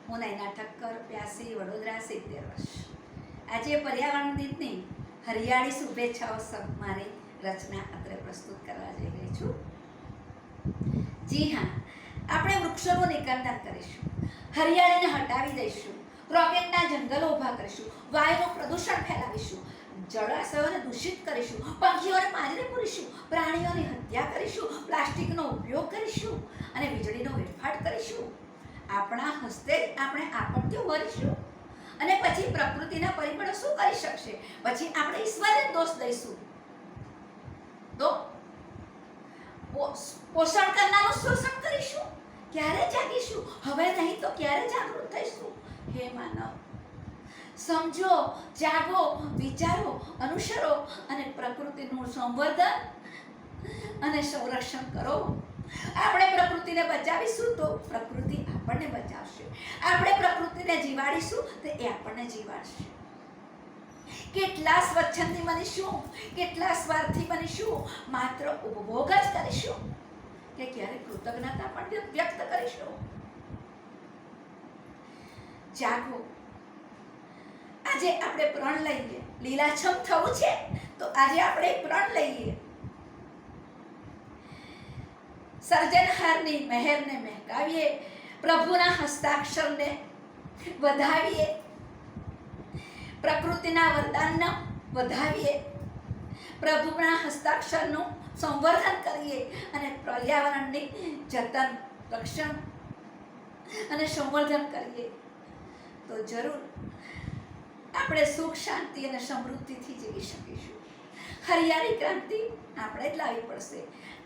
હું નૈના ઠક્કર, 82, વડોદરા, 70 વર્ષ. આજે પર્યાવરણ દિનની હરિયાળી શુભેચ્છાઓ મારી રચના અત્રે પ્રસ્તુત કરવા જઈ રહી છું. જી હા, આપણે વૃક્ષોનું નિકંદન કરીશું, હરિયાળીને હટાવી દઈશું, રોકેટના જંગલો ઊભા કરીશું, વાયુનું પ્રદૂષણ ફેલાવીશું, જળાશયોને દૂષિત કરીશું, પંખીઓને પાંજરે પૂરીશું, પ્રાણીઓની હત્યા કરીશું, પ્લાસ્ટિકનો ઉપયોગ કરીશું અને વીજળીનો વેડફાટ કરીશું. આપણા હસ્તે આપણે આપત્તિઓ ભરીશું અને પછી પ્રકૃતિના પરિબળો શું કરી શકશે? પછી આપણે ઈશ્વરને દોષ દઈશું. તો પોષણ કરનારું શોષણ કરીશું. ક્યારે જાગીશું? હવે નહીં તો ક્યારે જાગૃત થઈશું? હે માનવ, સમજો, જાગો, વિચારો, અનુસરો અને પ્રકૃતિનું સંવર્ધન અને સંરક્ષણ કરો. આપણે પ્રકૃતિને બચાવીશું તો પ્રકૃતિ આપણને બચાવશે. આપણે પ્રકૃતિને જીવાડીશું તો એ આપણને જીવાડશે. કેટલા સ્વચ્છંદી બનીશું, કેટલા સ્વાર્થી બનીશું, માત્ર ઉપભોગ જ કરીશું કે ક્યારેક કૃતજ્ઞતા પણ વ્યક્ત કરીશું? જાગો, આજે આપણે પ્રણ લઈએ. લીલાછમ થવું છે તો આજે આપણે પ્રણ લઈએ. સર્જનહારની મહેરને મહેકાવીએ, પ્રભુના હસ્તાક્ષરને વધાવીએ, પ્રકૃતિના વરદાનને વધાવીએ, પ્રભુના હસ્તાક્ષરનું સંવર્ધન કરીએ અને પર્યાવરણની જતન, રક્ષણ અને સંવર્ધન કરીએ તો જરૂર આપણે સુખ, શાંતિ અને સમૃદ્ધિથી જીવી શકીશું. હરિયાળી ક્રાંતિ આપણે જ લાવવી પડશે.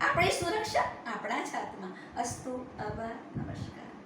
આપણી સુરક્ષા આપણા જ હાથમાં. અસ્તુ. આભાર. નમસ્કાર.